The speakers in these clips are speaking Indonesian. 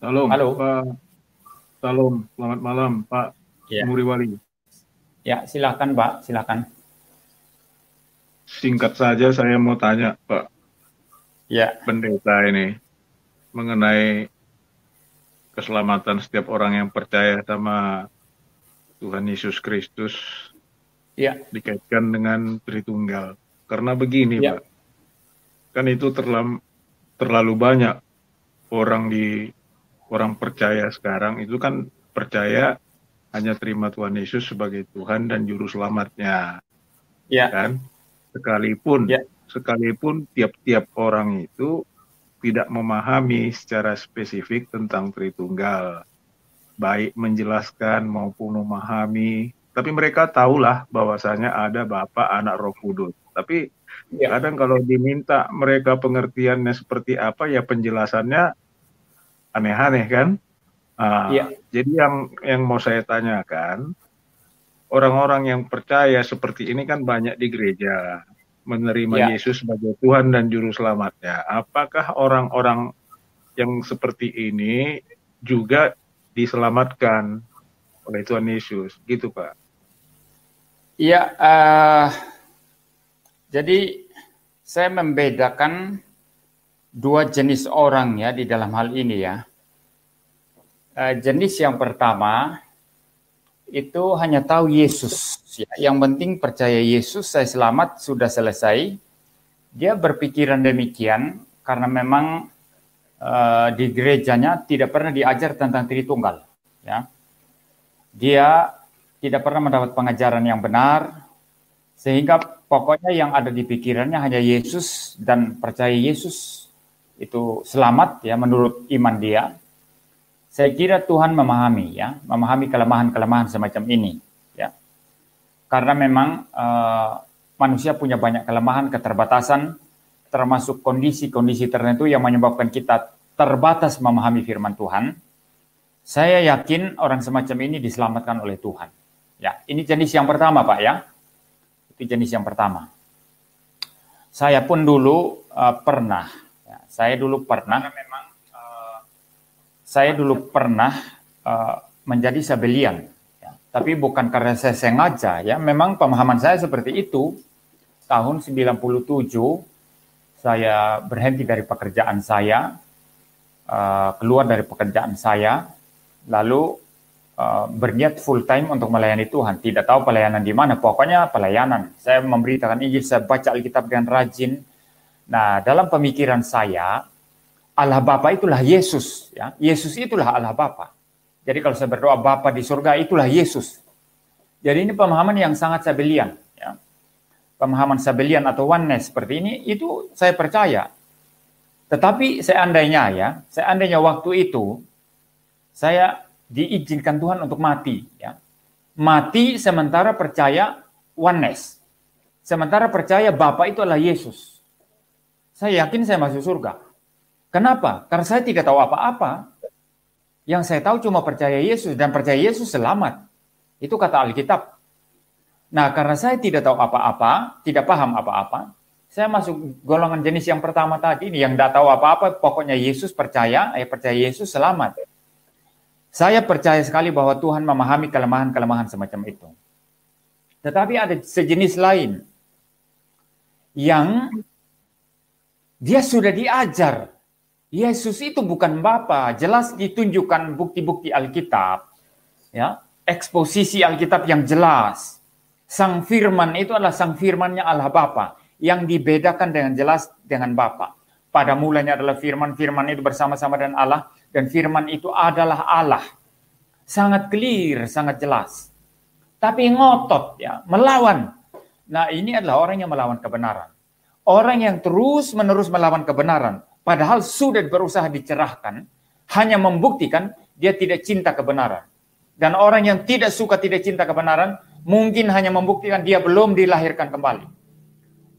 Salam, Halo. Pak. Salam, selamat malam, Pak Ya, Muriwali. ya silakan Pak, silakan. Singkat saja saya mau tanya, Pak Ya, Pendeta ini, mengenai keselamatan setiap orang yang percaya sama Tuhan Yesus Kristus ya, dikaitkan dengan Tritunggal. Karena begini, ya, Pak, kan itu terlalu banyak orang orang percaya sekarang itu kan percaya hanya terima Tuhan Yesus sebagai Tuhan dan Juru Selamatnya, ya, kan? Sekalipun ya, sekalipun tiap-tiap orang itu tidak memahami secara spesifik tentang Tritunggal, baik menjelaskan maupun memahami, tapi mereka tahulah bahwasanya ada Bapa, Anak, Roh Kudus. Tapi ya, kadang kalau diminta mereka pengertiannya seperti apa, ya penjelasannya aneh-aneh kan. ya, Jadi yang mau saya tanyakan, orang-orang yang percaya seperti ini kan banyak di gereja, menerima ya. Yesus sebagai Tuhan dan Juru Selamatnya. Apakah orang-orang yang seperti ini juga diselamatkan oleh Tuhan Yesus, gitu Pak? Iya, jadi saya membedakan dua jenis orang ya di dalam hal ini ya. Jenis yang pertama itu hanya tahu Yesus. Ya. Yang penting percaya Yesus, saya selamat, sudah selesai. Dia berpikiran demikian karena memang di gerejanya tidak pernah diajar tentang Tritunggal. Ya. Dia tidak pernah mendapat pengajaran yang benar, sehingga pokoknya yang ada di pikirannya hanya Yesus dan percaya Yesus itu selamat ya menurut iman dia. Saya kira Tuhan memahami ya, memahami kelemahan-kelemahan semacam ini ya. Karena memang manusia punya banyak kelemahan, keterbatasan, termasuk kondisi-kondisi tertentu yang menyebabkan kita terbatas memahami firman Tuhan. Saya yakin orang semacam ini diselamatkan oleh Tuhan. Ya, ini jenis yang pertama, Pak ya. Itu jenis yang pertama. Saya pun dulu pernah, ya, saya dulu pernah menjadi sabelian, ya. Tapi bukan karena saya sengaja, ya. Memang pemahaman saya seperti itu. Tahun 97 saya berhenti dari pekerjaan saya, keluar dari pekerjaan saya, lalu berniat full time untuk melayani Tuhan. Tidak tahu pelayanan di mana, pokoknya pelayanan. Saya memberitakan Injil, saya baca Alkitab dengan rajin. Nah, dalam pemikiran saya, Allah Bapa itulah Yesus. Ya. Yesus itulah Allah Bapa. Jadi kalau saya berdoa Bapa di surga, itulah Yesus. Jadi ini pemahaman yang sangat sabelian. Ya. Pemahaman sabelian atau oneness seperti ini, itu saya percaya. Tetapi seandainya waktu itu, saya diizinkan Tuhan untuk mati. Ya. Mati sementara percaya oneness. Sementara percaya Bapa itu adalah Yesus. Saya yakin saya masuk surga. Kenapa? Karena saya tidak tahu apa-apa. Yang saya tahu cuma percaya Yesus, dan percaya Yesus selamat. Itu kata Alkitab. Nah, karena saya tidak tahu apa-apa, tidak paham apa-apa, saya masuk golongan jenis yang pertama tadi, yang tidak tahu apa-apa, pokoknya Yesus percaya Yesus selamat. Saya percaya sekali bahwa Tuhan memahami kelemahan-kelemahan semacam itu. Tetapi ada sejenis lain yang dia sudah diajar. Yesus itu bukan Bapa, jelas ditunjukkan bukti-bukti Alkitab, ya, eksposisi Alkitab yang jelas. Sang Firman itu adalah Sang Firman-Nya Allah Bapa, yang dibedakan dengan jelas dengan Bapa. Pada mulanya adalah Firman, Firman itu bersama-sama dengan Allah, dan Firman itu adalah Allah. Sangat clear, sangat jelas. Tapi ngotot, ya, melawan. Nah, ini adalah orang yang melawan kebenaran. Orang yang terus-menerus melawan kebenaran, padahal sudah berusaha dicerahkan, hanya membuktikan dia tidak cinta kebenaran. Dan orang yang tidak suka, tidak cinta kebenaran, mungkin hanya membuktikan dia belum dilahirkan kembali.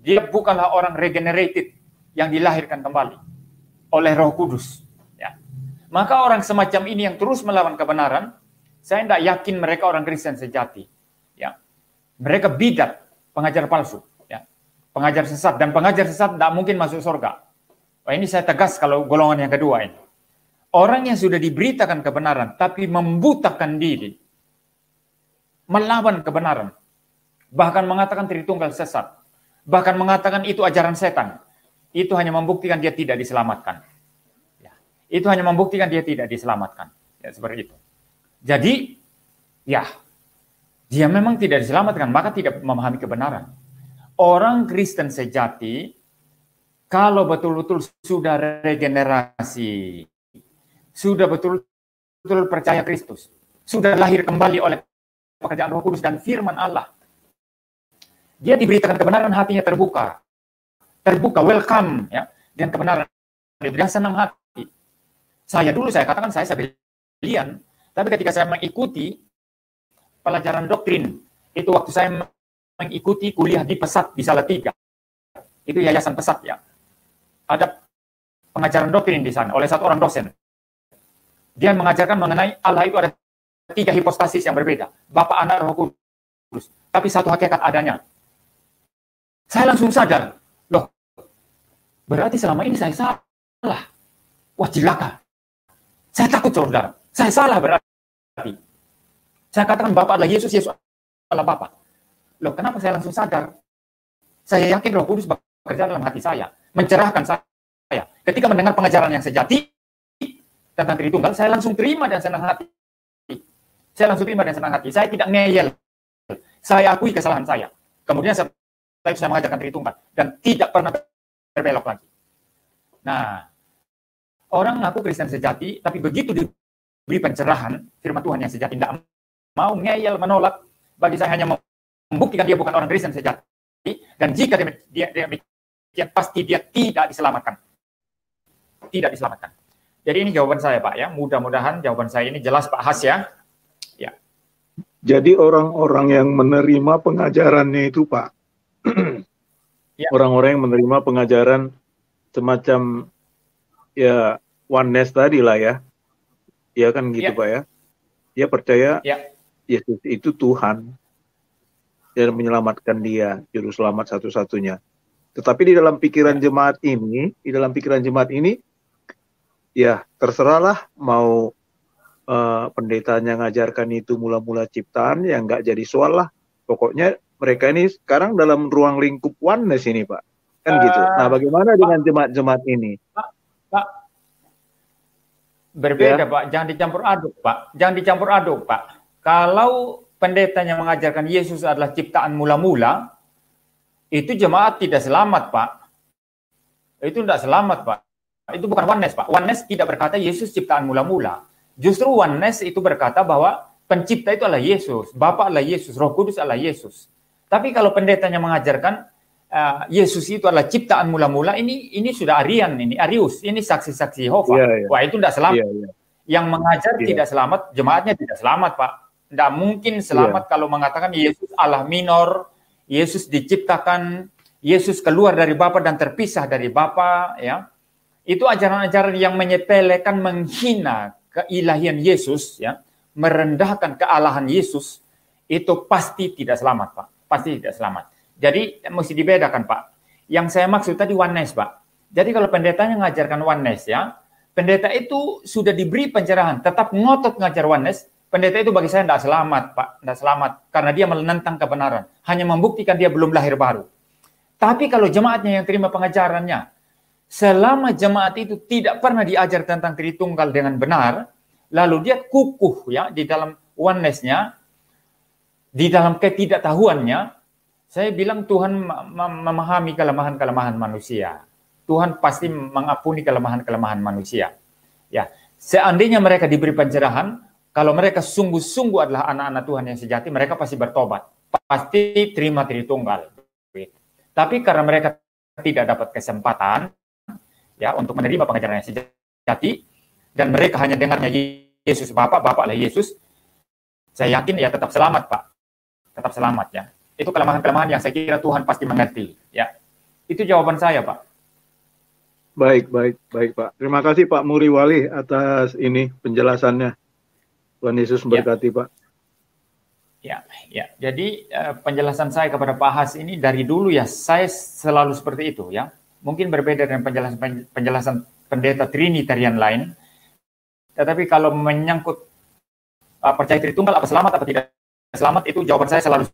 Dia bukanlah orang regenerated yang dilahirkan kembali oleh Roh Kudus. Ya. Maka orang semacam ini yang terus melawan kebenaran, saya tidak yakin mereka orang Kristen sejati. Ya. Mereka bidat, pengajar palsu. Ya. Pengajar sesat, dan pengajar sesat tidak mungkin masuk surga. Wah, ini saya tegas kalau golongan yang kedua ini. Orang yang sudah diberitakan kebenaran, tapi membutakan diri, melawan kebenaran, bahkan mengatakan Tritunggal sesat, bahkan mengatakan itu ajaran setan, itu hanya membuktikan dia tidak diselamatkan. Ya, itu hanya membuktikan dia tidak diselamatkan. Ya, seperti itu. Jadi, ya, dia memang tidak diselamatkan, maka tidak memahami kebenaran. Orang Kristen sejati, kalau betul-betul sudah regenerasi, sudah betul-betul percaya Kristus, sudah lahir kembali oleh pekerjaan Roh Kudus dan firman Allah, dia diberitakan kebenaran, hatinya terbuka, welcome ya, dan kebenaran, dia senang hati. Saya katakan saya Sabellian, tapi ketika saya mengikuti pelajaran doktrin, itu waktu saya mengikuti kuliah di Pesat di Salatiga, itu yayasan Pesat ya, ada pengajaran doktrin di sana oleh satu orang dosen. Dia mengajarkan mengenai Allah itu ada 3 hipostasis yang berbeda, Bapa, Anak, Roh Kudus, tapi satu hakikat adanya. Saya langsung sadar, loh, berarti selama ini saya salah. Wah, cilaka. Saya takut, saudara. Saya salah berarti. Saya katakan Bapa adalah Yesus, Yesus adalah Bapa. Loh, kenapa saya langsung sadar? Saya yakin Roh Kudus bekerja dalam hati saya, mencerahkan saya. Ketika mendengar pengajaran yang sejati tentang Tritunggal, saya langsung terima dan senang hati. Saya tidak ngeyel. Saya akui kesalahan saya. Kemudian saya mengajarkan Tritunggal dan tidak pernah berbelok lagi. Nah, orang ngaku Kristen sejati, tapi begitu diberi pencerahan firman Tuhan yang sejati, tidak mau ngeyel, menolak. Bagi saya hanya membuktikan dia bukan orang Kristen sejati, dan jika dia pasti dia tidak diselamatkan. Tidak diselamatkan. Jadi ini jawaban saya, Pak ya. Mudah-mudahan jawaban saya ini jelas, Pak Has ya. Ya. Jadi orang-orang yang menerima pengajarannya itu, Pak, ya, orang-orang yang menerima pengajaran semacam ya oneness tadi lah ya, ya kan gitu ya. Pak ya. Dia percaya ya, Yesus itu Tuhan dan menyelamatkan dia, juru selamat satu-satunya. Tetapi di dalam pikiran jemaat ini, ya terserahlah mau pendetanya ngajarkan itu mula-mula ciptaan, ya nggak jadi soal lah. Pokoknya mereka ini sekarang dalam ruang lingkup oneness ini, Pak. Kan gitu. Nah, bagaimana dengan jemaat-jemaat ini? Pak, berbeda, ya? Pak. Jangan dicampur aduk, Pak. Kalau pendetanya mengajarkan Yesus adalah ciptaan mula-mula, itu jemaat tidak selamat, Pak. Itu tidak selamat, Pak. Itu bukan oneness, Pak. Oneness tidak berkata Yesus ciptaan mula-mula. Justru oneness itu berkata bahwa pencipta itu adalah Yesus, Bapa adalah Yesus, Roh Kudus adalah Yesus. Tapi kalau pendetanya mengajarkan Yesus itu adalah ciptaan mula-mula, ini sudah Arian, ini Arius, ini saksi-saksi Yehova. Wah, itu tidak selamat. Yang mengajar tidak selamat, jemaatnya tidak selamat, Pak. Tidak mungkin selamat kalau mengatakan Yesus Allah minor, Yesus diciptakan, Yesus keluar dari Bapa dan terpisah dari Bapa, ya. Itu ajaran-ajaran yang menyepelekan, menghina keilahian Yesus, ya, merendahkan kealahan Yesus, itu pasti tidak selamat, Pak. Pasti tidak selamat. Jadi mesti dibedakan, Pak. Yang saya maksud tadi oneness, Pak. Jadi kalau pendetanya mengajarkan oneness, ya, pendeta itu sudah diberi pencerahan, tetap ngotot ngajar oneness, pendeta itu bagi saya tidak selamat, Pak. Tidak selamat karena dia menentang kebenaran, hanya membuktikan dia belum lahir baru. Tapi kalau jemaatnya yang terima pengajarannya, selama jemaat itu tidak pernah diajar tentang Tritunggal dengan benar, lalu dia kukuh ya di dalam oneness-nya, di dalam ketidaktahuannya, saya bilang Tuhan memahami kelemahan-kelemahan manusia. Tuhan pasti mengampuni kelemahan-kelemahan manusia. Ya, seandainya mereka diberi pencerahan, kalau mereka sungguh-sungguh adalah anak-anak Tuhan yang sejati, mereka pasti bertobat, pasti terima Tritunggal. Tapi karena mereka tidak dapat kesempatan ya untuk menerima pengajaran yang sejati dan mereka hanya dengarnya Yesus Bapa adalah Yesus, saya yakin ya tetap selamat, Pak. Tetap selamat ya. Itu kelemahan-kelemahan yang saya kira Tuhan pasti mengerti ya. Itu jawaban saya, Pak. Baik, Pak. Terima kasih Pak Muri Wali atas ini penjelasannya. Tuhan Yesus memberkati, Pak. Ya. Jadi penjelasan saya kepada Pak Has ini dari dulu ya, saya selalu seperti itu ya. Mungkin berbeda dengan penjelasan pendeta Trinitarian lain. Tetapi kalau menyangkut percaya Tritunggal apa selamat apa tidak selamat, itu jawaban saya selalu